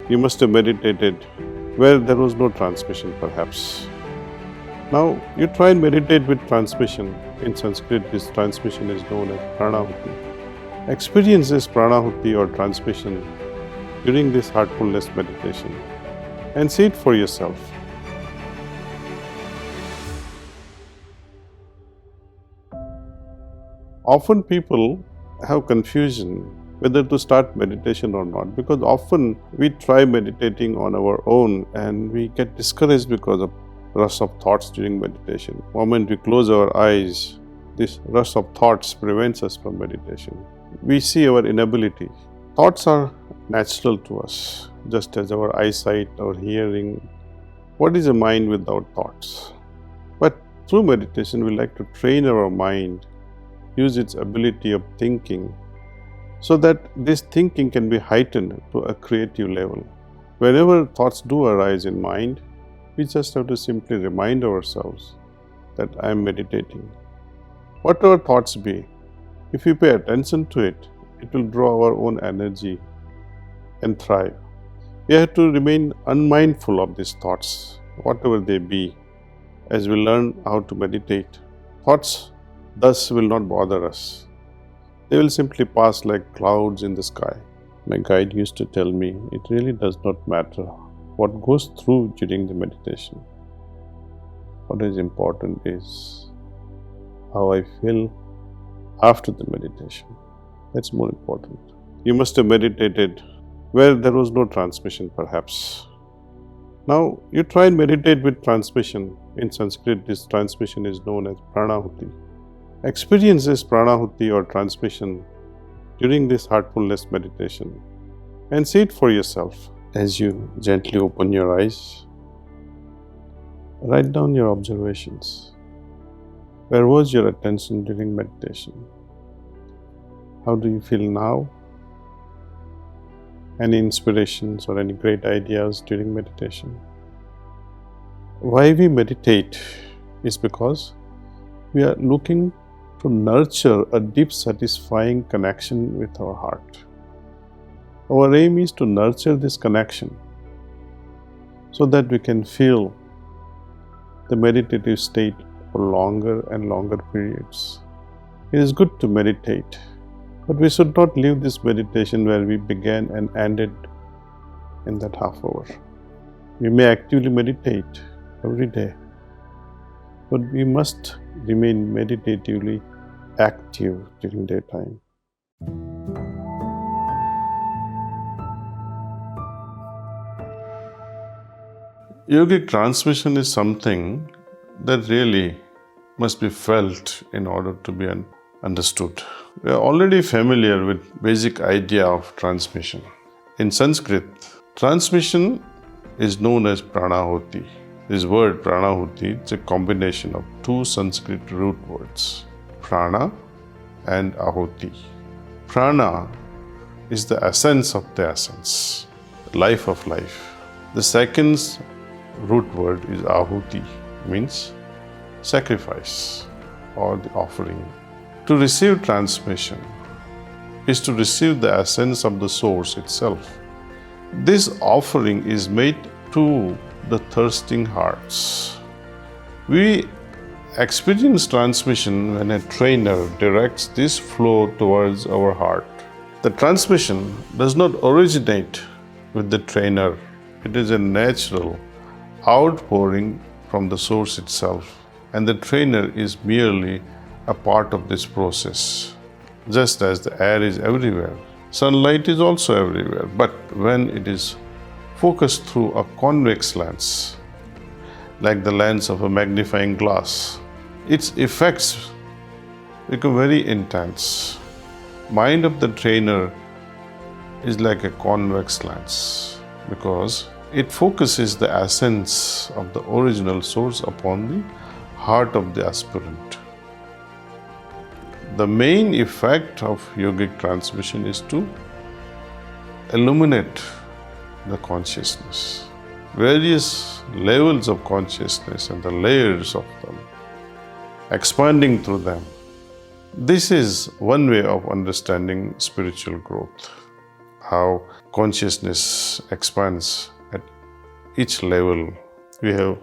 You must have meditated where there was no transmission, perhaps. Now, you try and meditate with transmission. In Sanskrit, this transmission is known as Pranahути. Experience this Pranahути or transmission during this heartfulness meditation and see it for yourself. Often people have confusion whether to start meditation or not, because often we try meditating on our own and we get discouraged because of rush of thoughts during meditation. The moment we close our eyes, this rush of thoughts prevents us from meditation. We see our inability. Thoughts are natural to us, just as our eyesight, our hearing. What is a mind without thoughts? But through meditation, we like to train our mind, use its ability of thinking, so that this thinking can be heightened to a creative level. Whenever thoughts do arise in mind, we just have to simply remind ourselves that I am meditating. Whatever thoughts be, if we pay attention to it, it will draw our own energy and thrive. We have to remain unmindful of these thoughts, whatever they be, as we learn how to meditate. Thoughts thus will not bother us. They will simply pass like clouds in the sky. My guide used to tell me, it really does not matter what goes through during the meditation. What is important is how I feel after the meditation. That's more important. You must have meditated where there was no transmission, perhaps. Now, you try and meditate with transmission. In Sanskrit, this transmission is known as Pranahути. Experience this Pranahути or transmission during this heartfulness meditation and see it for yourself. As you gently open your eyes, write down your observations. Where was your attention during meditation? How do you feel now? Any inspirations or any great ideas during meditation? Why we meditate is because we are looking to nurture a deep, satisfying connection with our heart. Our aim is to nurture this connection so that we can feel the meditative state for longer and longer periods. It is good to meditate, but we should not leave this meditation where we began and ended in that half hour. We may actively meditate every day, but we must remain meditatively active during daytime. Yogic transmission is something that really must be felt in order to be understood. We are already familiar with basic idea of transmission. In Sanskrit, transmission is known as Pranahoti. This word Pranahoti is a combination of two Sanskrit root words, Prana and Ahoti. Prana is the essence of the essence, life of life. The second root word is Ahuti, means sacrifice or the offering. To receive transmission is to receive the essence of the source itself. This offering is made to the thirsting hearts. We experience transmission when a trainer directs this flow towards our heart. The transmission does not originate with the trainer. It is a natural outpouring from the source itself, and the trainer is merely a part of this process. Just as the air is everywhere, sunlight is also everywhere, but when it is focused through a convex lens, like the lens of a magnifying glass, its effects become very intense. Mind of the trainer is like a convex lens because it focuses the essence of the original source upon the heart of the aspirant. The main effect of yogic transmission is to illuminate the consciousness, various levels of consciousness and the layers of them, expanding through them. This is one way of understanding spiritual growth. how consciousness expands at each level. We have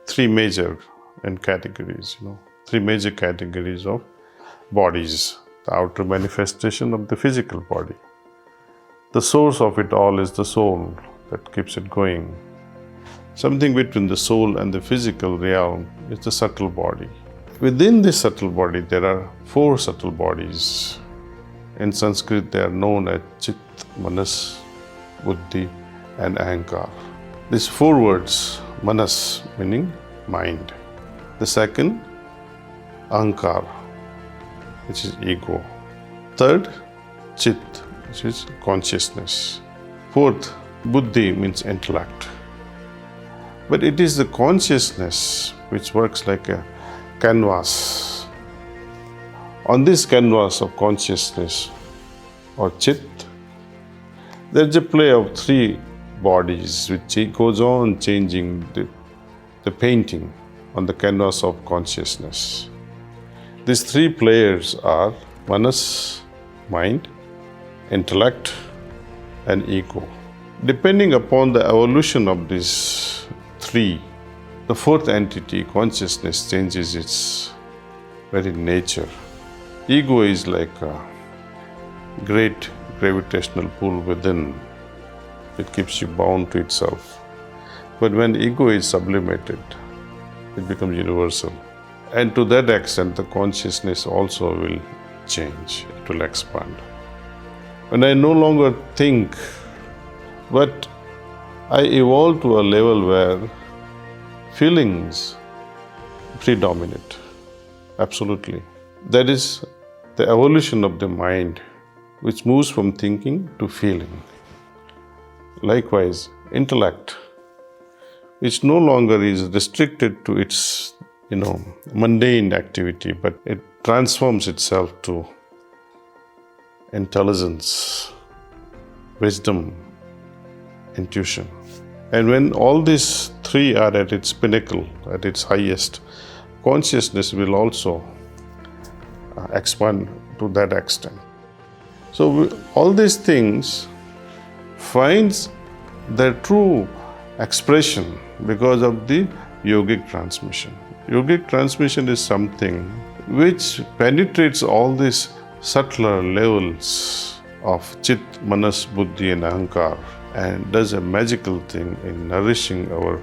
three major categories, three major categories of bodies. The outer manifestation of the physical body. The source of it all is the soul that keeps it going. Something between the soul and the physical realm is the subtle body. Within this subtle body, there are four subtle bodies. In Sanskrit, they are known as Chit, Manas, Buddhi, and Ahankar. These four words, Manas meaning mind. The second, Ahankar, which is ego. Third, Chit, which is consciousness. Fourth, Buddhi means intellect. But it is the consciousness which works like a canvas. On this canvas of consciousness or Chit, there is a play of three bodies which goes on changing the painting on the canvas of consciousness. These three players are Manas, mind, intellect, and ego. Depending upon the evolution of these three, the fourth entity, consciousness, changes its very nature. Ego is like a great gravitational pull within. It keeps you bound to itself. But when ego is sublimated, it becomes universal. And to that extent, the consciousness also will change, it will expand. When I no longer think, but I evolve to a level where feelings predominate, absolutely. That is the evolution of the mind, which moves from thinking to feeling. Likewise, intellect, which no longer is restricted to its, mundane activity, but it transforms itself to intelligence, wisdom, intuition. And when all these three are at its pinnacle, at its highest, consciousness will also expand to that extent. So all these things finds their true expression because of the yogic transmission. Yogic transmission is something which penetrates all these subtler levels of Chit, Manas, Buddhi, and Ahankar, and does a magical thing in nourishing our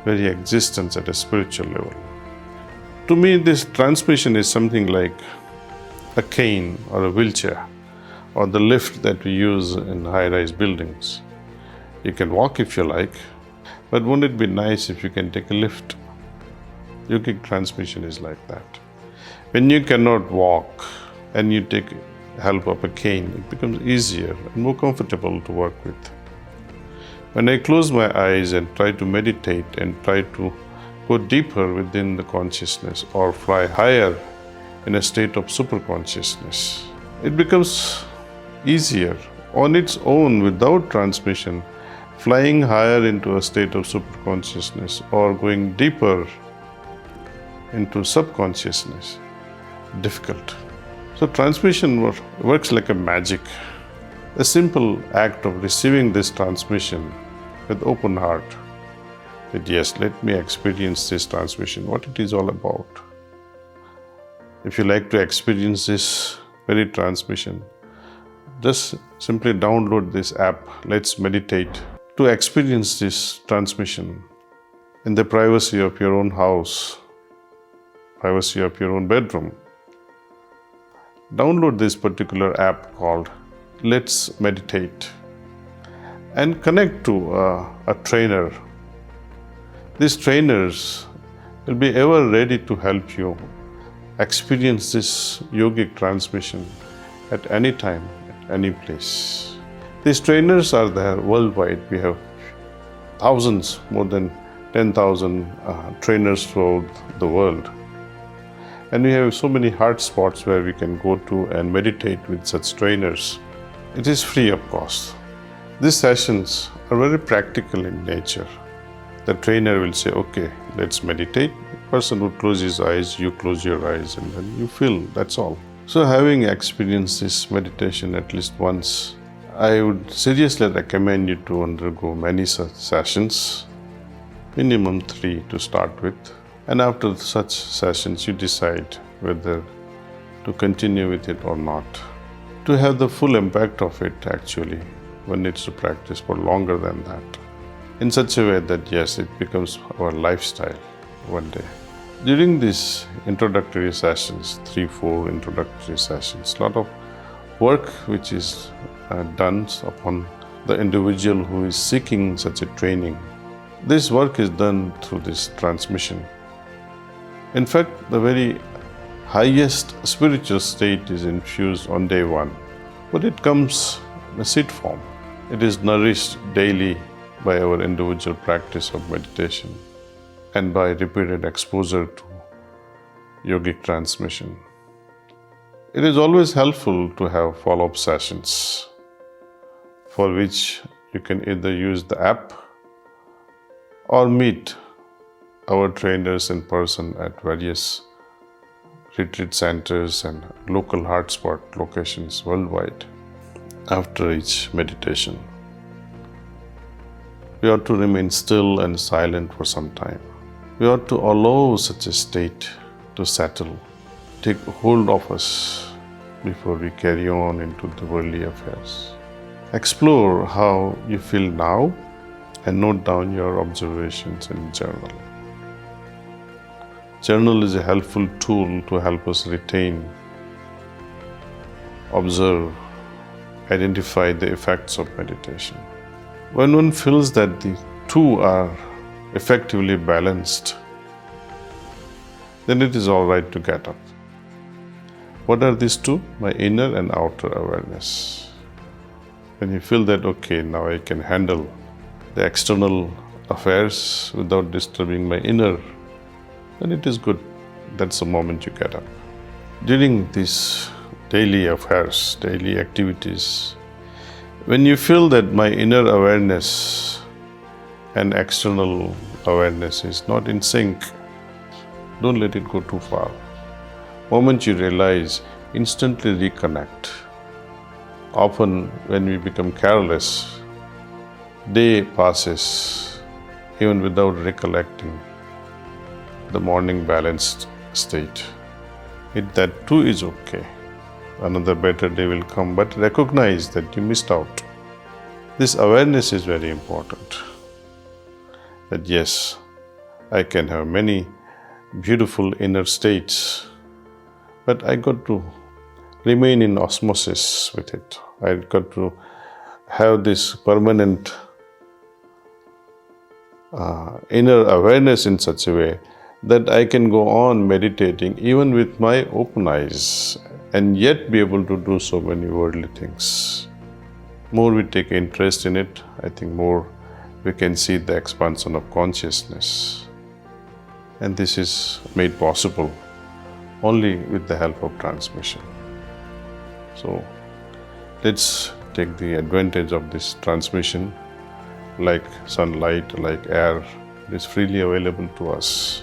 very existence at a spiritual level. To me, this transmission is something like a cane or a wheelchair or the lift that we use in high-rise buildings. You can walk if you like, but wouldn't it be nice if you can take a lift? Yogic transmission is like that. When you cannot walk and you take help of a cane, it becomes easier and more comfortable to work with. When I close my eyes and try to meditate and try to go deeper within the consciousness or fly higher in a state of superconsciousness, it becomes easier on its own without transmission, flying higher into a state of superconsciousness or going deeper into subconsciousness. Difficult. So transmission works like a magic. A simple act of receiving this transmission with open heart, that yes, let me experience this transmission, what it is all about. If you like to experience this very transmission, just simply download this app, Let's Meditate, to experience this transmission in the privacy of your own house, privacy of your own bedroom. Download this particular app called Let's Meditate and connect to a trainer. These trainers will be ever ready to help you experience this yogic transmission at any time, at any place. These trainers are there worldwide. We have thousands, more than 10,000 trainers throughout the world. And we have so many hot spots where we can go to and meditate with such trainers. It is free of cost. These sessions are very practical in nature. The trainer will say, okay, let's meditate. The person would close his eyes, you close your eyes, and then you feel, that's all. So having experienced this meditation at least once, I would seriously recommend you to undergo many such sessions, minimum 3 to start with. And after such sessions, you decide whether to continue with it or not. To have the full impact of it, actually, one needs to practice for longer than that, in such a way that yes, it becomes our lifestyle one day. During these introductory sessions, 3-4 introductory sessions, a lot of work which is done upon the individual who is seeking such a training. This work is done through this transmission. In fact, the very highest spiritual state is infused on day 1, but it comes in a seed form. It is nourished daily by our individual practice of meditation and by repeated exposure to yogic transmission. It is always helpful to have follow-up sessions, for which you can either use the app or meet our trainers in person at various retreat centers and local hotspot locations worldwide after each meditation. We ought to remain still and silent for some time. We ought to allow such a state to settle, take hold of us before we carry on into the worldly affairs. Explore how you feel now and note down your observations in journal. Journal is a helpful tool to help us retain, observe, identify the effects of meditation. When one feels that the two are effectively balanced, then it is all right to get up. What are these two? My inner and outer awareness. When you feel that, okay, now I can handle the external affairs without disturbing my inner, then it is good. That's the moment you get up. During these daily affairs, daily activities, when you feel that my inner awareness and external awareness is not in sync, don't let it go too far. Moment you realize, instantly reconnect. Often when we become careless, day passes even without recollecting the morning balanced state. That too is okay. Another better day will come, but recognize that you missed out. This awareness is very important. That yes, I can have many beautiful inner states, but I got to remain in osmosis with it. I got to have this permanent inner awareness in such a way that I can go on meditating even with my open eyes and yet be able to do so many worldly things. More we take interest in it, I think more we can see the expansion of consciousness. And this is made possible only with the help of transmission. So let's take the advantage of this transmission, like sunlight, like air. It is freely available to us.